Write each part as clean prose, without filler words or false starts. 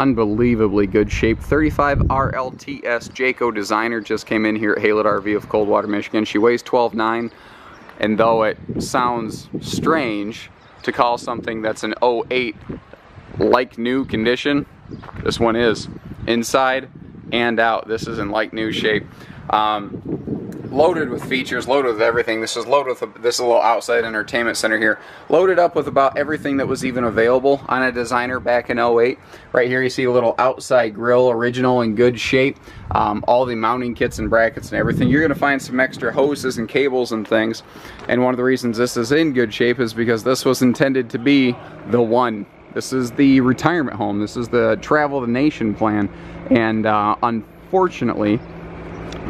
unbelievably good shape. 35 RLTS Jayco designer just came in here at Haylett RV of Coldwater, Michigan. She weighs 12.9, and though it sounds strange to call something that's an 08 like new condition, this one is inside and out. This is in like new shape. Loaded with features, loaded with everything. This is loaded with this is a little outside entertainment center here. Loaded up with about everything that was even available on a designer back in 08. Right here you see a little outside grill, original in good shape. All the mounting kits and brackets and everything. You're going to find some extra hoses and cables and things. And one of the reasons this is in good shape is because this was intended to be the one. This is the retirement home. This is the travel the nation plan. And unfortunately,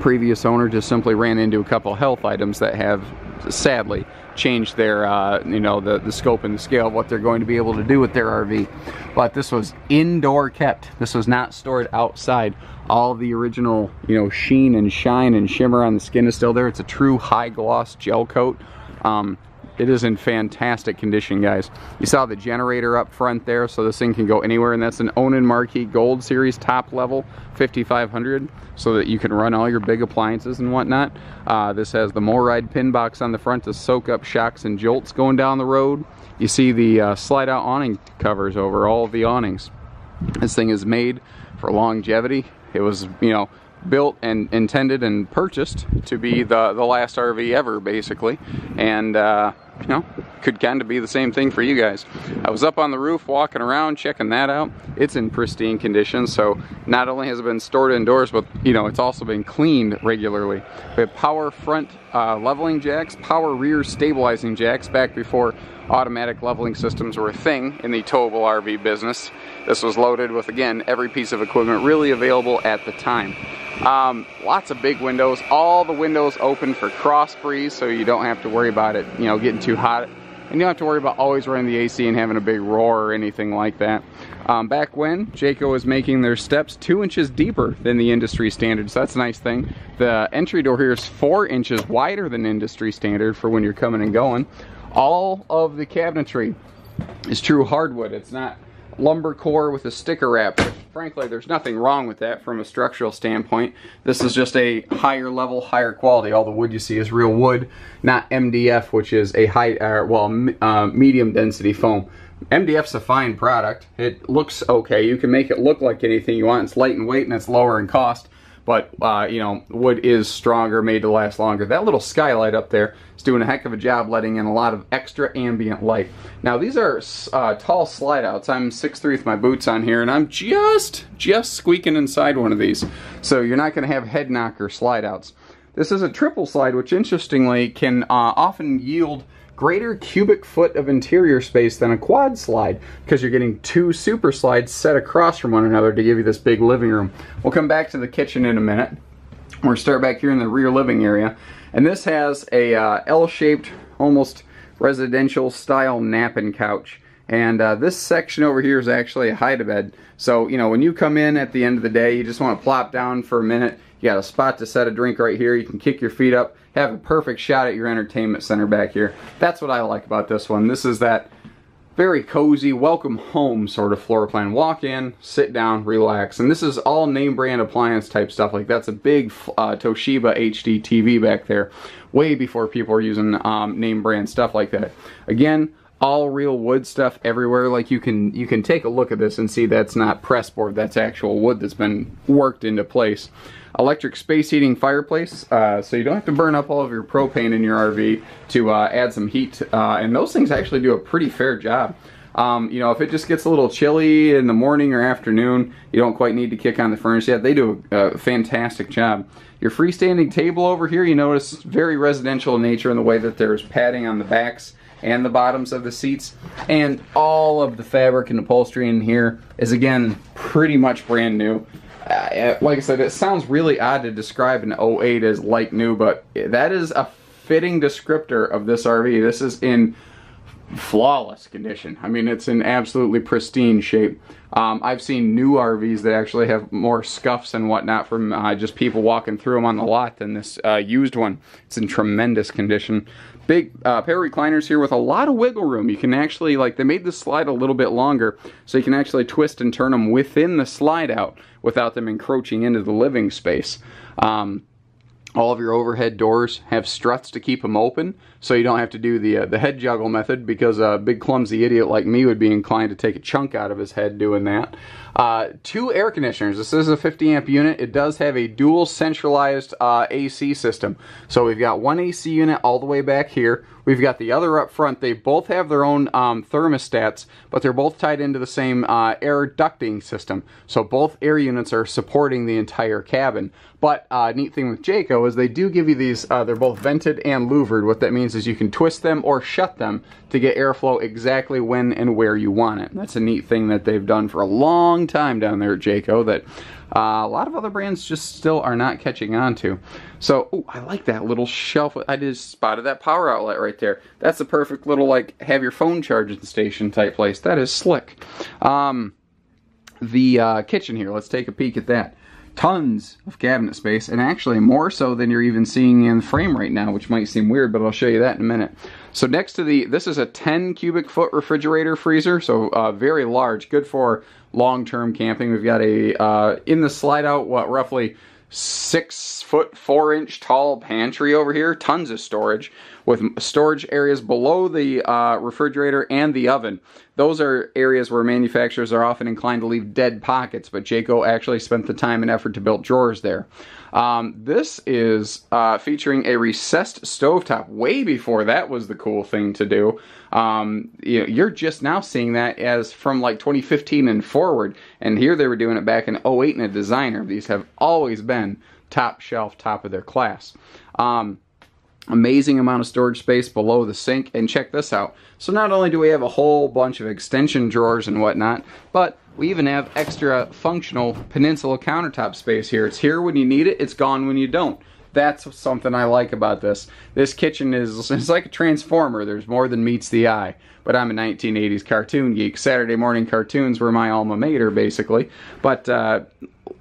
previous owner just simply ran into a couple health items that have sadly changed their you know, the scope and the scale of what they're going to be able to do with their RV. But this was indoor kept. This was not stored outside. All the original, you know, sheen and shine and shimmer on the skin is still there. It's a true high gloss gel coat. It is in fantastic condition, guys. You saw the generator up front there, so this thing can go anywhere, and that's an Onan Marquee Gold Series top level 5500, so that you can run all your big appliances and whatnot. This has the MORryde pin box on the front to soak up shocks and jolts going down the road. You see the slide out awning covers over all of the awnings. This thing is made for longevity. It was, you know, built and intended and purchased to be the last RV ever, basically. And you know, could kind of be the same thing for you guys. I was up on the roof walking around checking that out. It's in pristine condition, so not only has it been stored indoors, but you know, it's also been cleaned regularly. We have power front leveling jacks, power rear stabilizing jacks, back before automatic leveling systems were a thing in the towable RV business. This was loaded with, again, every piece of equipment really available at the time. Lots of big windows, all the windows open for cross breeze, so you don't have to worry about it, you know, getting too hot, and you don't have to worry about always running the AC and having a big roar or anything like that. Back when Jayco was making their steps 2 inches deeper than the industry standard, so that's a nice thing. The entry door here is 4 inches wider than industry standard for when you're coming and going. All of the cabinetry is true hardwood. It's not lumber core with a sticker wrap. Frankly, there's nothing wrong with that from a structural standpoint. This is just a higher level, higher quality. All the wood you see is real wood, not MDF, which is a medium density foam. MDF's a fine product. It looks okay. You can make it look like anything you want. It's light in weight and it's lower in cost. But, you know, wood is stronger, made to last longer. That little skylight up there is doing a heck of a job letting in a lot of extra ambient light. Now, these are tall slide outs. I'm 6'3" with my boots on here, and I'm just squeaking inside one of these. So you're not going to have head knocker slide outs. This is a triple slide, which interestingly can often yield greater cubic foot of interior space than a quad slide, because you're getting 2 super slides set across from one another to give you this big living room. We'll come back to the kitchen in a minute. We'll start back here in the rear living area, and this has a L-shaped, almost residential style napping couch. And this section over here is actually a hide-a-bed. So, you know, when you come in at the end of the day, you just want to plop down for a minute. You got a spot to set a drink right here. You can kick your feet up, have a perfect shot at your entertainment center back here. That's what I like about this one. This is that very cozy, welcome home sort of floor plan. Walk in, sit down, relax. And this is all name brand appliance type stuff. Like that's a big Toshiba HD TV back there, way before people were using name brand stuff like that. Again, all real wood stuff everywhere. Like you can take a look at this and see that's not pressboard, that's actual wood that's been worked into place. Electric space heating fireplace, so you don't have to burn up all of your propane in your RV to add some heat, and those things actually do a pretty fair job. You know, if it just gets a little chilly in the morning or afternoon, you don't quite need to kick on the furnace yet. They do a fantastic job. Your freestanding table over here, you notice, very residential in nature in the way that there's padding on the backs and the bottoms of the seats, and all of the fabric and upholstery in here is, again, pretty much brand new. Like I said, it sounds really odd to describe an 08 as like new, but that is a fitting descriptor of this RV. This is in flawless condition. I mean, it's in absolutely pristine shape. I've seen new RVs that actually have more scuffs and whatnot from just people walking through them on the lot than this used one. It's in tremendous condition. big pair of recliners here with a lot of wiggle room. You can actually, like, they made the slide a little bit longer, so you can actually twist and turn them within the slide out without them encroaching into the living space. All of your overhead doors have struts to keep them open, so you don't have to do the head juggle method, because a big clumsy idiot like me would be inclined to take a chunk out of his head doing that. 2 air conditioners. This is a 50 amp unit. It does have a dual centralized AC system. So we've got one AC unit all the way back here. We've got the other up front. They both have their own thermostats, but they're both tied into the same air ducting system. So both air units are supporting the entire cabin. But neat thing with Jayco is they do give you these, they're both vented and louvered. What that means is you can twist them or shut them to get airflow exactly when and where you want it. That's a neat thing that they've done for a long time down there at Jayco that a lot of other brands just still are not catching on to. So, ooh, I like that little shelf. I just spotted that power outlet right there. That's the perfect little, like, have your phone charging station type place. That is slick. The kitchen here, let's take a peek at that. Tons of cabinet space, and actually more so than you're even seeing in the frame right now, which might seem weird, but I'll show you that in a minute. So next to this is a 10 cubic foot refrigerator freezer, so very large, good for long-term camping. We've got a, in the slide out, what, roughly 6 foot 4 inch tall pantry over here, tons of storage, with storage areas below the refrigerator and the oven. Those are areas where manufacturers are often inclined to leave dead pockets, but Jayco actually spent the time and effort to build drawers there. This is featuring a recessed stovetop. Way before that was the cool thing to do. You're just now seeing that as from like 2015 and forward, and here they were doing it back in 08 in a Designer. These have always been top shelf, top of their class. Amazing amount of storage space below the sink, and check this out. So not only do we have a whole bunch of extension drawers and whatnot, but we even have extra functional Peninsula countertop space here. It's here when you need it, it's gone when you don't. That's something I like about this. This kitchen is like a transformer. There's more than meets the eye. But I'm a 1980s cartoon geek. Saturday morning cartoons were my alma mater, basically. But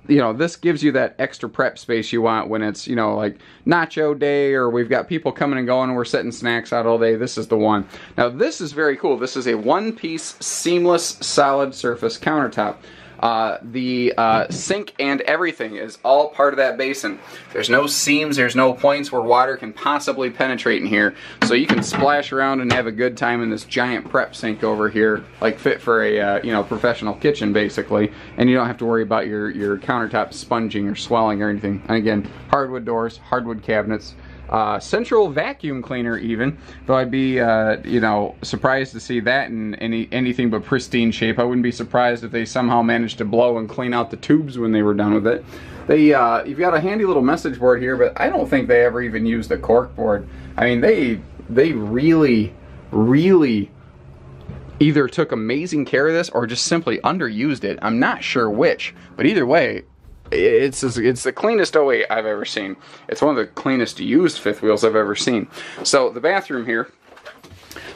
you know, this gives you that extra prep space you want when it's, you know, like nacho day, or we've got people coming and going and we're setting snacks out all day. This is the one. Now this is very cool. This is a one-piece seamless solid surface countertop. The sink and everything is all part of that basin. There's no seams, there's no points where water can possibly penetrate in here. So you can splash around and have a good time in this giant prep sink over here, like fit for a you know, professional kitchen basically. And you don't have to worry about your countertop sponging or swelling or anything. And again, hardwood doors, hardwood cabinets. Central vacuum cleaner even, though I'd be you know, surprised to see that in anything but pristine shape. I wouldn't be surprised if they somehow managed to blow and clean out the tubes when they were done with it. They you've got a handy little message board here, but I don't think they ever even used the cork board. I mean, they really either took amazing care of this or just simply underused it. I'm not sure which, but either way, it's the cleanest 08 I've ever seen. It's one of the cleanest used fifth wheels I've ever seen. So the bathroom here,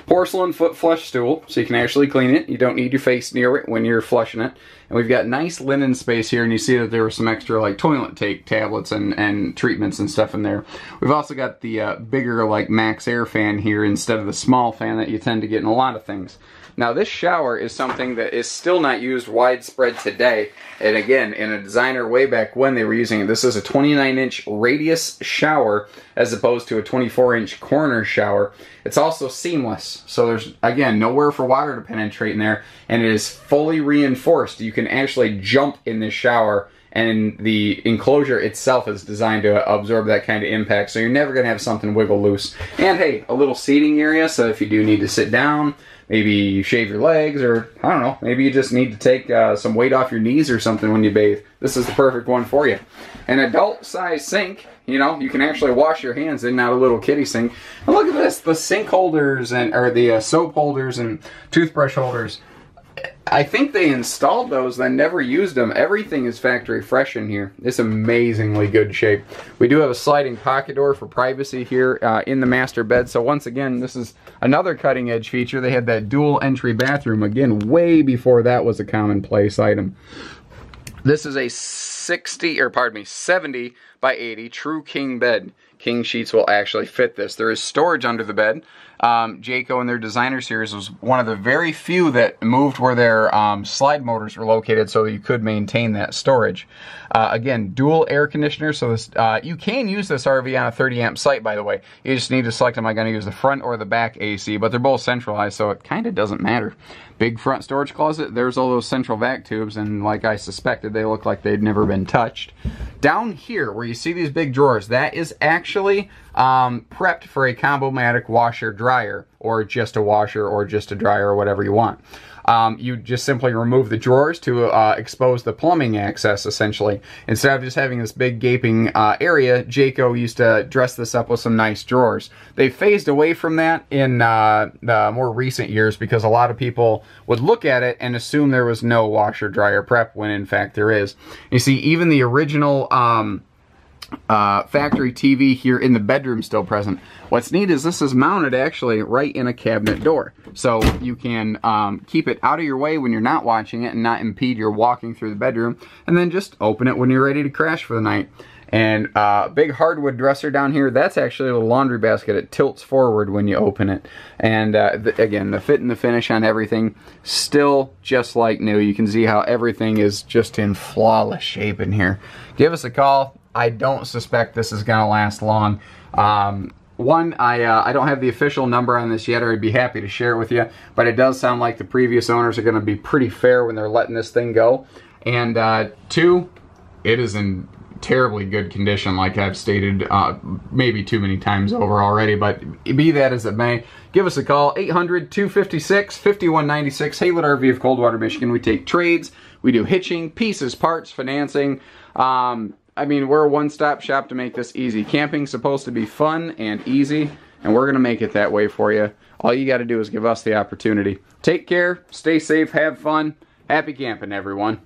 porcelain foot flush stool, so you can actually clean it. You don't need your face near it when you're flushing it. And we've got nice linen space here, and you see that there were some extra like toilet tape tablets and treatments and stuff in there. We've also got the bigger like Max Air fan here instead of the small fan that you tend to get in a lot of things. Now this shower is something that is still not used widespread today, and again, in a Designer way back when they were using it. This is a 29-inch radius shower as opposed to a 24-inch corner shower. It's also seamless, so there's, again, nowhere for water to penetrate in there, and it is fully reinforced. You can actually jump in this shower, and the enclosure itself is designed to absorb that kind of impact, so you're never going to have something wiggle loose. And hey, a little seating area, so if you do need to sit down, maybe you shave your legs, or I don't know, maybe you just need to take some weight off your knees or something when you bathe. This is the perfect one for you. An adult-sized sink, you know, you can actually wash your hands in, not a little kiddie sink. And look at this, the sink holders, or the soap holders and toothbrush holders. I think they installed those, then never used them. Everything is factory fresh in here. It's amazingly good shape. We do have a sliding pocket door for privacy here in the master bed. So once again, this is another cutting edge feature. They had that dual entry bathroom, again, way before that was a commonplace item. This is a 70 by 80 true king bed. King sheets will actually fit this. There is storage under the bed. Jayco and their designer series was one of the very few that moved where their slide motors were located so you could maintain that storage. Again, dual air conditioner, so this, you can use this RV on a 30 amp site, by the way. You just need to select, am I going to use the front or the back AC, but they're both centralized, so it kind of doesn't matter. Big front storage closet, there's all those central vac tubes, and like I suspected, they look like they'd never been touched. Down here, where you see these big drawers, that is actually prepped for a Combo-Matic washer-dryer, or just a washer, or just a dryer, or whatever you want. You just simply remove the drawers to expose the plumbing access, essentially. Instead of just having this big gaping area, Jayco used to dress this up with some nice drawers. They phased away from that in the more recent years because a lot of people would look at it and assume there was no washer-dryer prep, when in fact there is. You see, even the original factory TV here in the bedroom still present. What's neat is this is mounted actually right in a cabinet door. So you can keep it out of your way when you're not watching it and not impede your walking through the bedroom, and then just open it when you're ready to crash for the night. And big hardwood dresser down here, that's actually a laundry basket. It tilts forward when you open it. And again, the fit and the finish on everything, still just like new. You can see how everything is just in flawless shape in here. Give us a call. I don't suspect this is going to last long. One, I don't have the official number on this yet, or I'd be happy to share it with you, but it does sound like the previous owners are going to be pretty fair when they're letting this thing go. And two, it is in terribly good condition, like I've stated maybe too many times over already, but be that as it may, give us a call, 800-256-5196, Haylett RV of Coldwater, Michigan. We take trades, we do hitching, pieces, parts, financing. I mean, we're a one-stop shop to make this easy. Camping's supposed to be fun and easy, and we're going to make it that way for you. All you got to do is give us the opportunity. Take care, stay safe, have fun. Happy camping, everyone.